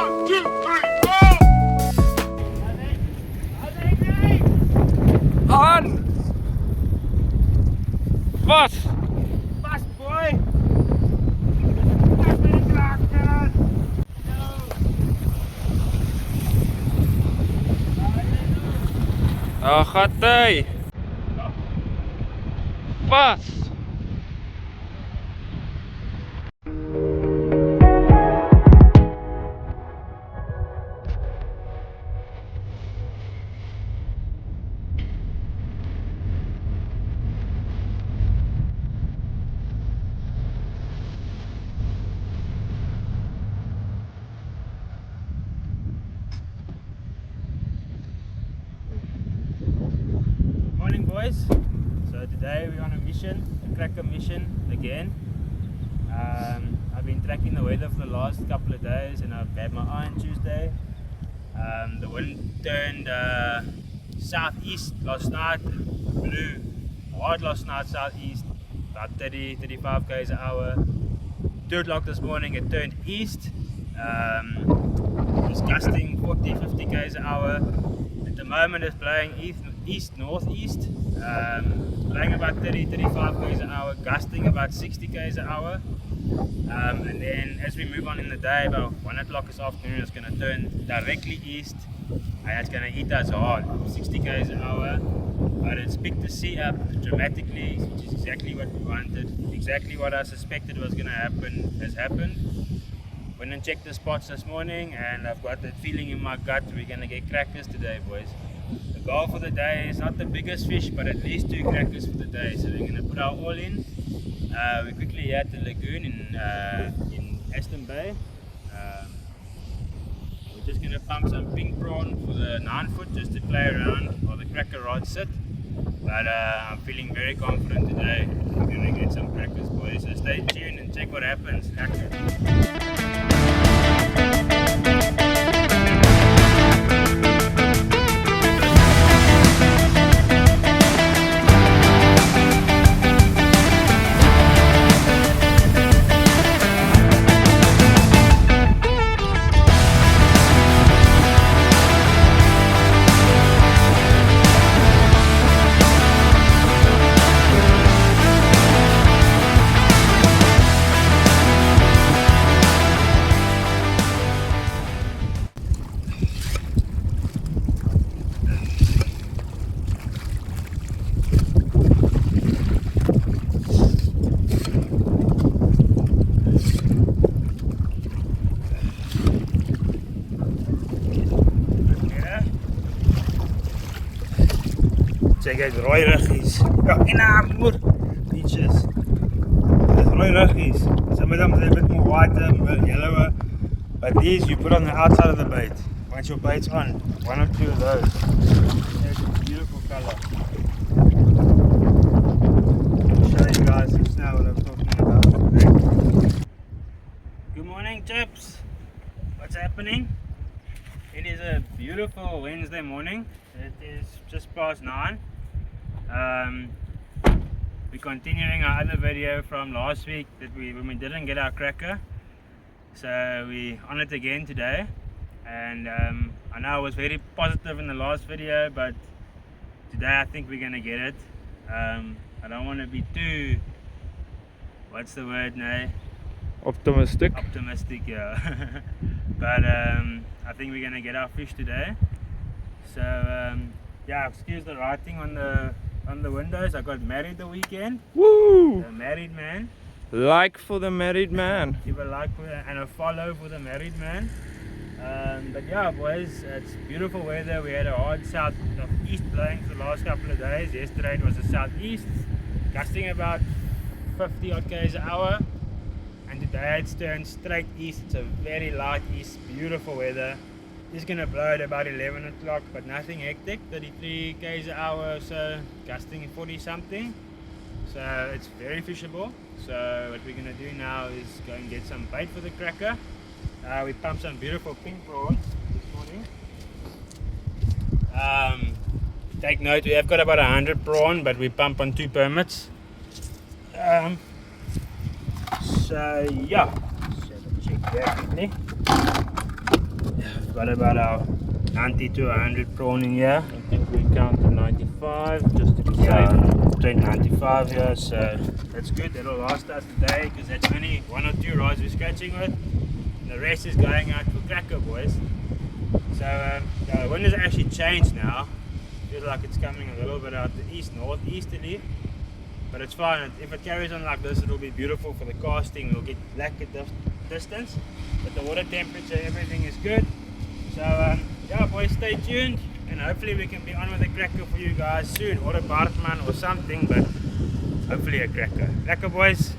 1, 2, 3, go! On! Vast! Fast, boy! Musselcracker! Daar gaat hij! Vast! Morning, boys. So today we're on a mission, a cracker mission again. I've been tracking the weather for the last couple of days and I've had my eye on Tuesday. The wind turned southeast last night, blew hard last night southeast, about 30-35 km an hour. 2 o'clock this morning it turned east, it was gusting 40-50 km an hour. At the moment it's blowing east-northeast, blowing about 30-35 km an hour, gusting about 60 km an hour. And then as we move on in the day, about 1 o'clock this afternoon, it's going to turn directly east and it's going to hit us hard, 60 km an hour. But it's picked the sea up dramatically, which is exactly what we wanted, exactly what I suspected was going to happen has happened. Went and checked the spots this morning and I've got that feeling in my gut we're going to get crackers today, boys. The goal for the day is not the biggest fish, but at least 2 crackers for the day. So we're going to put our all in. We're quickly here at the lagoon in Aston Bay. We're just going to pump some pink prawn for the 9-foot just to play around while the cracker rods sit. But I'm feeling very confident today. We're going to get some crackers, boys. So stay tuned and check what happens. Action. Check uit rooi ruggies. Ja, en moer. Beaches. There's rooi ruggies. Some of them are a bit more whiter, more yellower. But these you put on the outside of the bait. Once your bait's on, 1 or 2 of those. It's a beautiful color. I'll show you guys just now what I'm talking about. Good morning, chaps. What's happening? It is a beautiful Wednesday morning. It is just past 9. We're continuing our other video from last week when we didn't get our cracker. So we're on it again today. And I know I was very positive in the last video, but today I think we're gonna get it. I don't want to be too, what's the word now? Optimistic. Optimistic, yeah. But I think we're gonna get our fish today. So yeah, excuse the writing on the windows. I got married the weekend. Woo! The married man. Like for the married man. Give a like and a follow for the married man. But yeah, boys, it's beautiful weather. We had a hard southeast blowing for the last couple of days. Yesterday it was a southeast, gusting about 50 odd km an hour. And today it's turned straight east. It's a very light east, beautiful weather. It's gonna blow at about 11 o'clock, but nothing hectic. 33 km an hour or so, gusting 40 something. So it's very fishable. So what we're gonna do now is go and get some bait for the cracker. We pumped some beautiful pink prawns this morning. Take note, we have got about 100 prawn, but we pump on 2 permits. So yeah, just check that quickly. We've got about our 90 to 100 prawn in here. I think we counted 95 just to be Yeah, safe. straight 95 here, so that's good. That'll last us today because that's only 1 or 2 rods we're scratching with. And the rest is going out for cracker, boys. So the wind has actually changed now. Feels like it's coming a little bit out the east, northeasterly. But it's fine. If it carries on like this, it'll be beautiful for the casting. We'll get black at distance. But the water temperature, everything is good. So yeah, boys, stay tuned. And hopefully we can be on with a cracker for you guys soon. Or a bartman or something. But hopefully a cracker. Cracker, boys.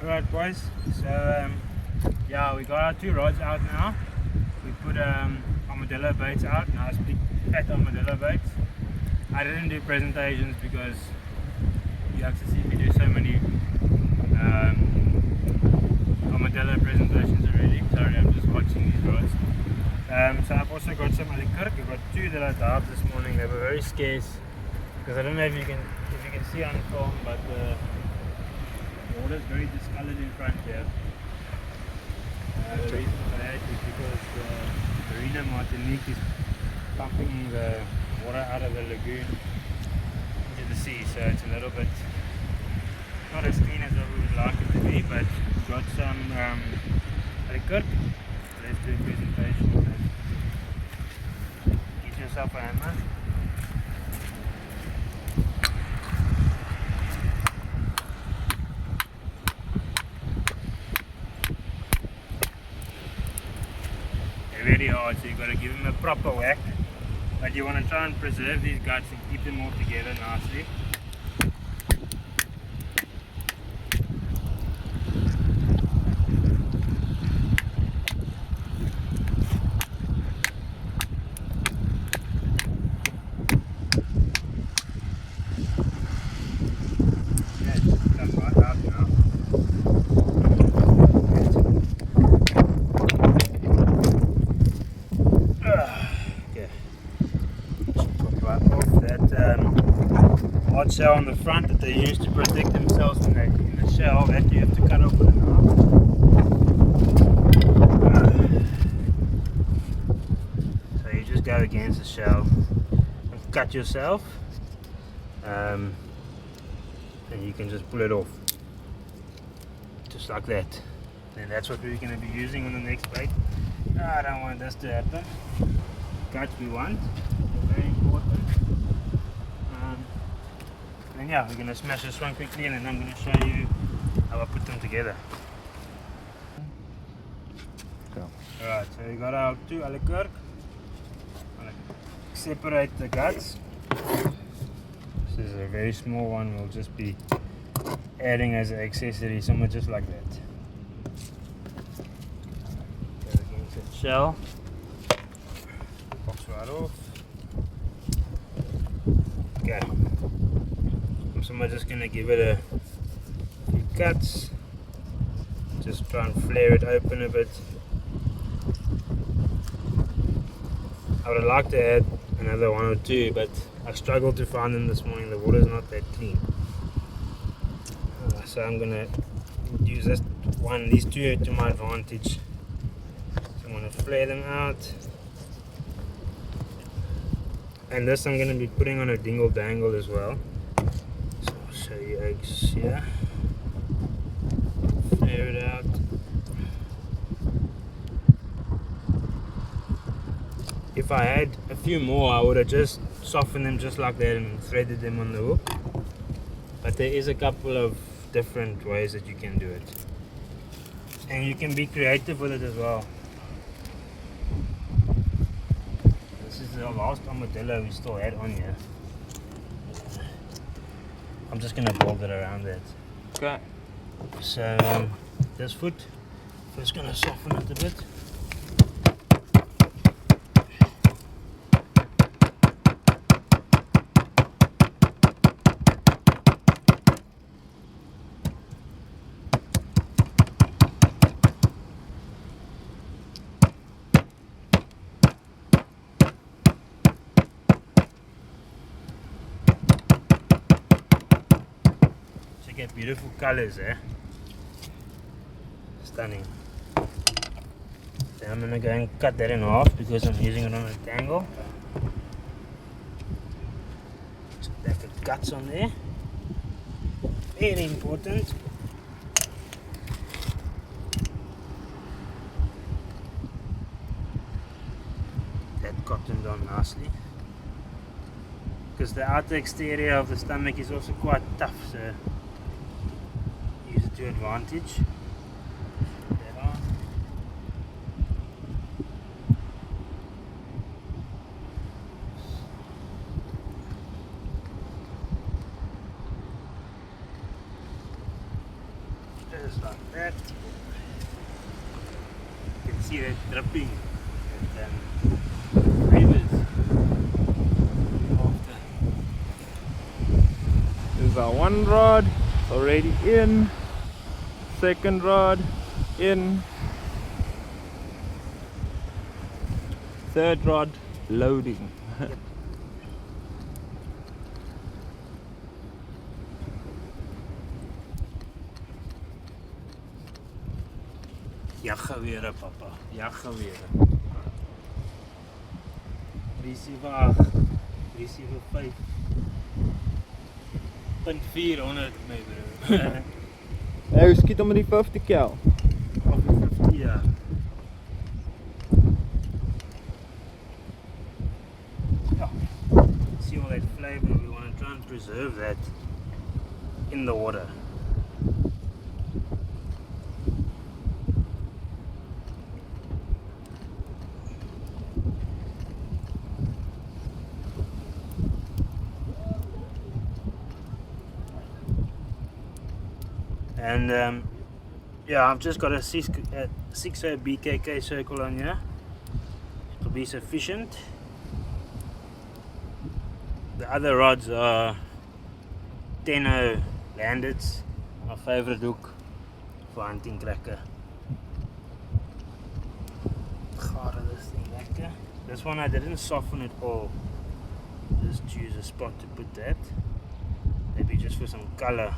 Alright, boys, so yeah, we got our 2 rods out now. We put armadillo baits out, nice big fat armadillo baits. I didn't do presentations because you have to see me do so many armadillo presentations already. Sorry, I'm just watching these rods. So I've also got some other kirk. I've got 2 that I dived this morning. They were very scarce because I don't know if you can see on film, but the water is very discolored in front here. The reason for that is because the Marina Martinique is pumping the water out of the lagoon into the sea, so it's a little bit not as clean as we would like it to be, but we've got some record. Let's do a presentation. Get yourself a hammer. Very hard, so you've got to give them a proper whack, but you want to try and preserve these guts and keep them all together nicely. Hard shell on the front that they use to protect themselves when they're in the shell, that you have to cut off with a knife. So you just go against the shell and cut yourself, and you can just pull it off just like that. And that's what we're going to be using on the next bait. I don't want this to happen. Cuts we want, they're very important. And yeah, we're going to smash this one quickly and then I'm going to show you how I put them together. Go. Alright, so we got our 2 alekirk. Separate the guts. This is a very small one, we'll just be adding as an accessory, somewhere just like that. Go against the shell. Box right off. Okay. So I'm just going to give it a few cuts, just try and flare it open a bit. I would like to add another 1 or 2, but I struggled to find them this morning. The water is not that clean, so I'm going to use these 2 to my advantage. So I'm going to flare them out, and this I'm going to be putting on a dingle dangle as well. Show you eggs here. Flare it out. If I had a few more, I would have just softened them just like that and threaded them on the hook. But there is a couple of different ways that you can do it. And you can be creative with it as well. This is the last armadillo we still had on here. I'm just going to bolt it around that. Okay. So this foot, just going to soften it a bit. at beautiful colors, eh? Stunning. So I'm gonna go and cut that in half because I'm using it on a tangle. So that the cuts on there. Very important. That cottoned on nicely. Because the outer exterior of the stomach is also quite tough, so use it to advantage. Put that on. Just like that. You can see that dripping and rivers. This is our one rod, it's already in. Second rod in. Third rod loading. Yep. Jaggewere papa, jaggewere. Receiver 8, receiver 5. 0.400 my bro. Hey, skiet hom met die 50 cal. Of 50 ja. Ja. See all that flavor, we want to try and preserve that in the water. And yeah, I've just got a 6 BKK circle on here. It'll be sufficient. The other rods are 10 landeds, my favorite hook for hunting cracker. Gare this thing lekker. This one I didn't soften at all. Just choose a spot to put that. Maybe just for some color.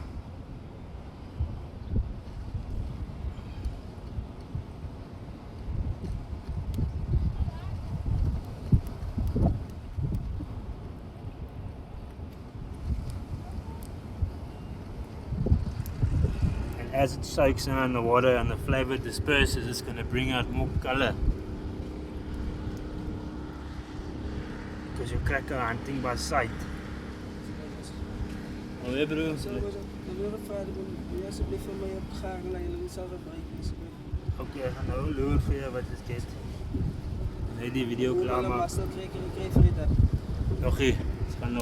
As it soaks in the water and the flavor disperses, it's going to bring out more color. Because you're cracker hunting by sight. Oh, yeah, bro. Okay, I gaan nou loer vir jou wat is dit. Net die video klaar maak. Nog hier. Ons gaan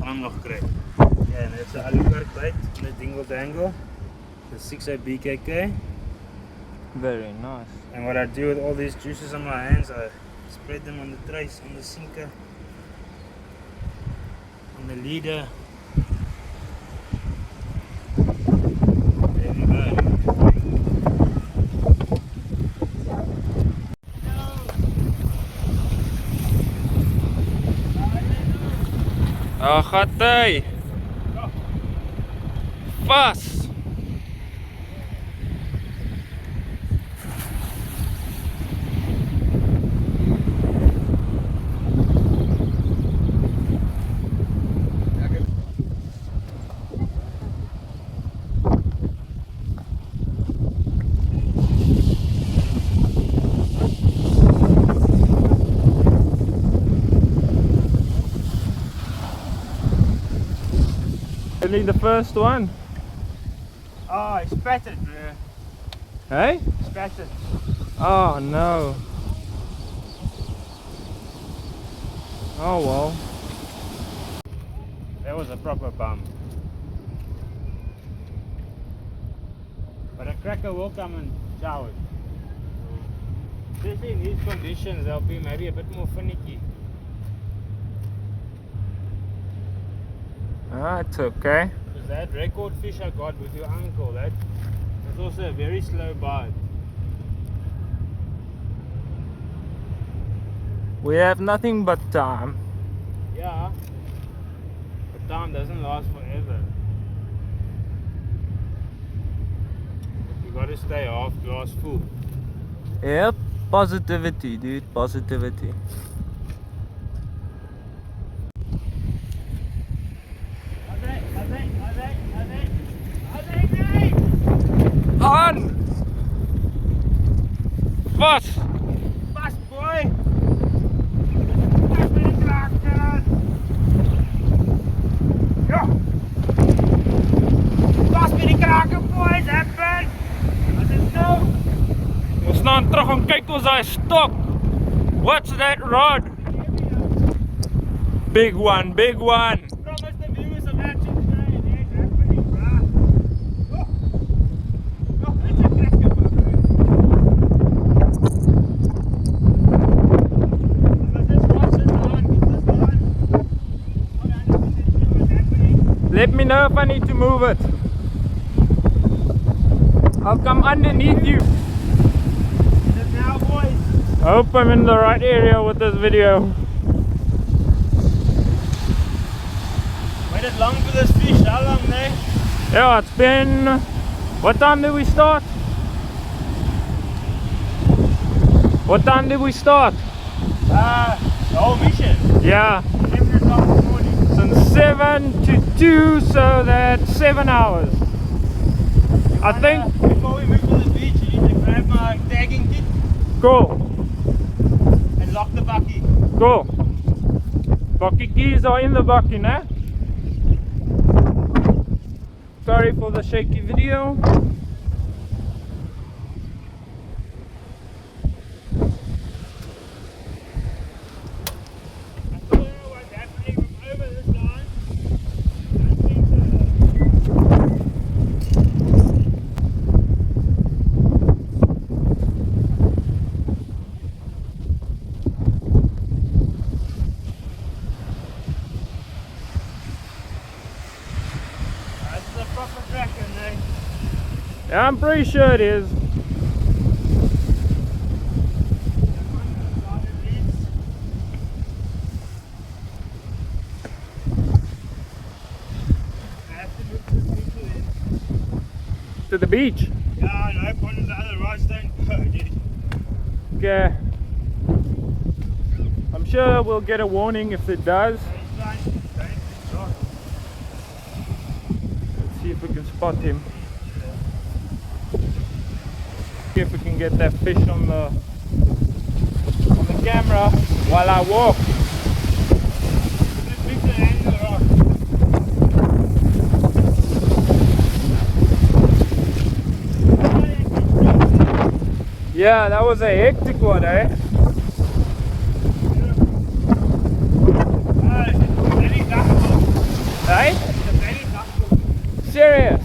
hom nog kry. Ja, en dit is 'n aluwerk byt in 'n dingle dangle. The 6 BKK. Very nice. And what I do with all these juices on my hands, I spread them on the trace, on the sinker, on the leader. There we go. Ah, gaat hy. Vas. Only the first one. Oh, it's spattered, bro. Hey? Spattered. Oh no. Oh well. That was a proper bum. But a cracker will come and shower. Especially in these conditions, they'll be maybe a bit more finicky. Ah, it's okay. Because that record fish I got with your uncle, that's also a very slow bite. We have nothing but time. Yeah, but time doesn't last forever. gotta stay half glass full. Yep, positivity, dude, positivity. On! Vast! Vast, boy! Vast met die kraken! Ja! Vast met die kraken, boys! Happen! Wat is nou? Ons staan terug en kyk ons daai stok. What's that rod? Big one, big one. Promise the viewers some action today and it's happening, bruh. Oh, that's a cracker, my bro. But just watch this on, get this on. Not 100% sure what's happening. Let me know if I need to move it. I'll come underneath you. Is it now, boys? I hope I'm in the right area with this video. Waited long for this fish, how long, eh? Yeah, it's been... What time did we start? What time did we start? The whole mission. Yeah, 7 o'clock in the morning. since 7 to 2, so that's 7 hours. I think... Before we move to the beach, you need to grab my tagging kit Cool, and lock the bucky. cool. Bucky keys are in the bucky, nah? Sorry for the shaky video. I don't know what's happening from over this line. Don't think that's a proper cracker, eh? Yeah, I'm pretty sure it is. To the beach. Yeah, I know, one of the other rods don't go, dude. Okay. I'm sure we'll get a warning if it does. Let's see if we can spot him. See if we can get that fish on the camera while I walk. Yeah, that was a hectic one, eh? Right? Serious?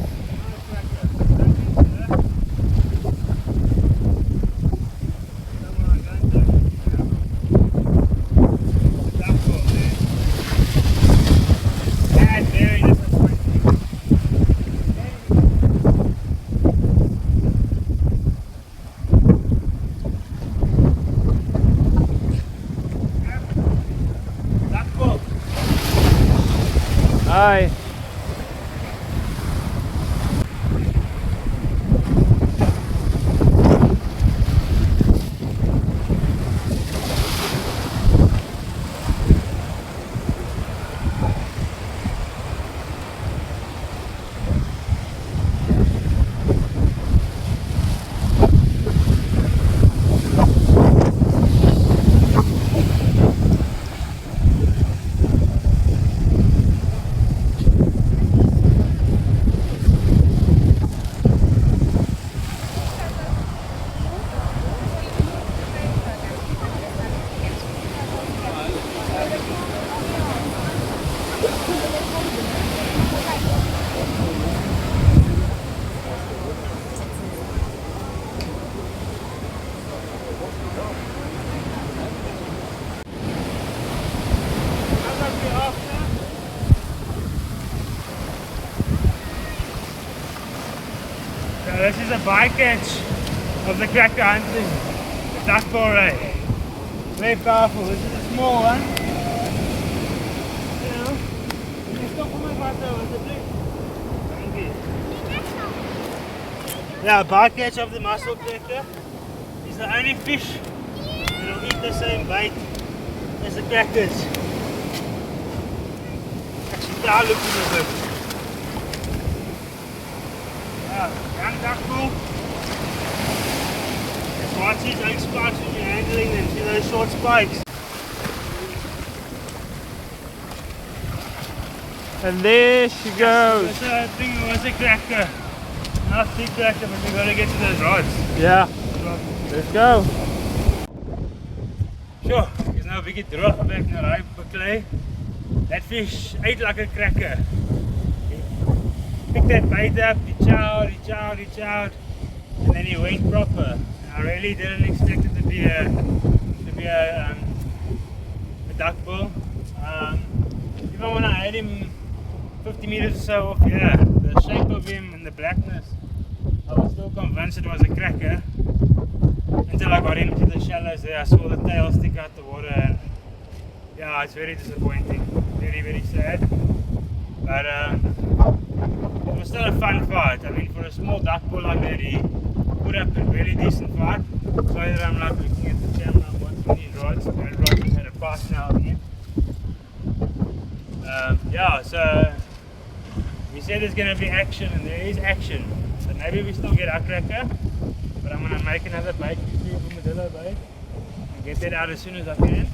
Aye. This is a bycatch of the cracker hunting. Duck foray. Very powerful. This is a small one. You know, you can stop on my butter with the blue. Thank you. Yeah, bycatch of the Musselcracker is the only fish that will eat the same bait as the crackers. Actually, they're looking a bit. Young duckbill. Just watch these oak spikes when you're handling them. See those short spikes? And there she goes. So I think it was a cracker. Not big cracker, but we gotta get to those rods. Yeah. Let's go. Sure, there's no biggie drop back in the right clay. That fish ate like a cracker. He picked that bait up, he chowed, and then he went proper. I really didn't expect it to be a duckbill. Even when I had him 50 meters or so off, yeah, the shape of him and the blackness, I was still convinced it was a cracker until I got into the shallows there. I saw the tail stick out the water, and yeah, it's very disappointing, very sad. But it was still a fun fight. I mean, for a small duckbill like that, he put up a really decent fight. So that I'm like looking at the camera, I'm watching these rods. That rod just had a pass now again. Yeah, so we said there's going to be action, and there is action. So maybe we still get our cracker, but I'm going to make another bait quickly of armadillo bait and get that out as soon as I can.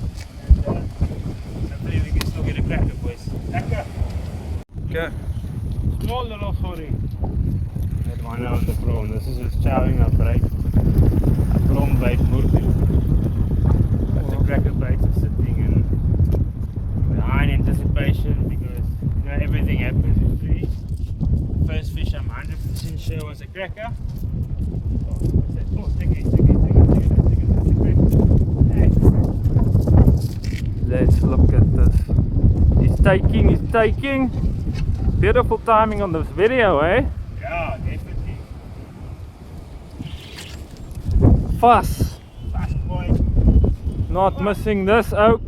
And hopefully we can still get a cracker, boys. Cracker! Okay. Small little sorry. That one out the prawn. This is just chowing up, right? A prawn bait murti. But the cracker baits are sitting in high anticipation because you know everything happens in trees. The first fish I'm 100% sure was a cracker. Oh, what's that? Oh, sticky. Let's look at this. He's taking. Beautiful timing on this video, eh? Yeah, definitely. Fast. Fast boy. Not missing this oak.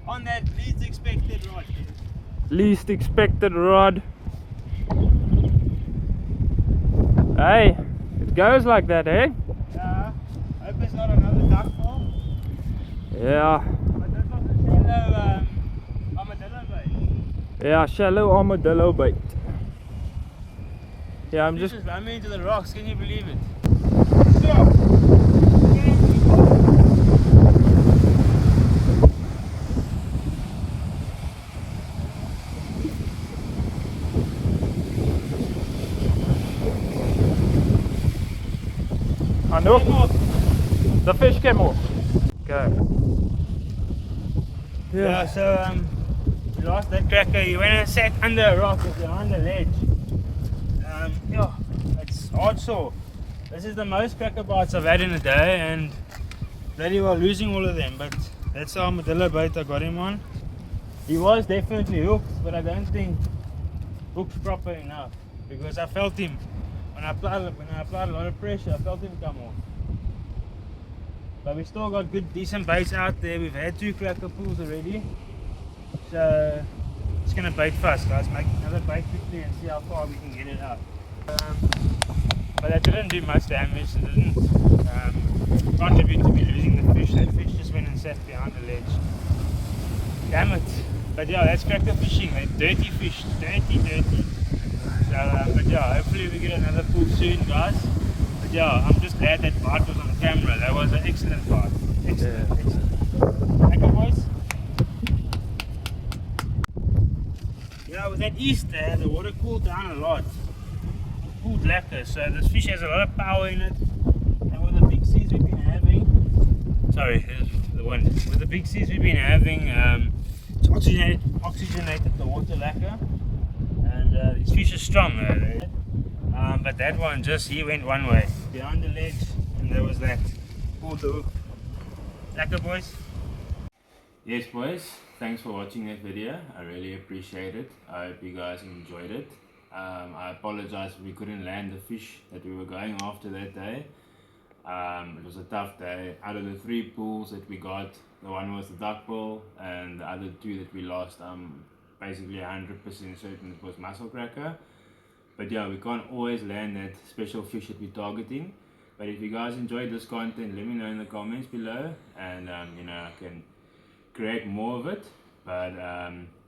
On that least expected rod. Least expected rod. Hey, it goes like that, eh? Yeah. Hope it's not another duckbill. Yeah. But this was a shallow armadillo bait. Yeah, shallow armadillo bait. Yeah, I'm This just. is ramming into the rocks, can you believe it? I know. The fish came off. Okay. Yeah, so we lost that cracker. He went and sat under a rock behind the ledge. Yeah, it's hard sore. This is the most cracker bites I've had in a day, and bloody well losing all of them. But that's the armadillo bait I got him on. He was definitely hooked, but I don't think hooked proper enough because I felt him when I applied a lot of pressure. I felt him come off. But we still got good, decent baits out there. We've had 2 cracker pools already. So, just gonna bait fast, guys. Make another bait quickly and see how far we can get it out. But that didn't do much damage. It didn't contribute to me losing the fish. That fish just went and sat behind the ledge. Damn it. But yeah, that's cracker fishing. They're dirty fish. Dirty. So, but yeah, hopefully we get another pool soon, guys. But yeah, I'm just glad that bite was on camera. That was an excellent bite. Excellent. Okay, boys. Yeah, with that Easter, the water cooled down a lot. Cooled lekker. So this fish has a lot of power in it. And with the big seas we've been having, sorry, here's the wind. With the big seas we've been having, it's oxygenated the water lekker. And these fish are strong. But that one he went one way behind the ledge, and there was that. Pulled the hook. Lekker, boys. Yes, boys. Thanks for watching that video. I really appreciate it. I hope you guys enjoyed it. I apologize if we couldn't land the fish that we were going after that day. It was a tough day. Out of the 3 pools that we got, the one was the duckbill, and the other 2 that we lost, I'm basically 100% certain it was Musselcracker. But yeah, we can't always land that special fish that we're targeting. But if you guys enjoyed this content, let me know in the comments below, and you know, I can create more of it. But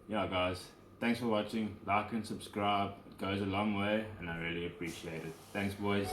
yeah guys, thanks for watching. Like and subscribe, it goes a long way and I really appreciate it. Thanks boys.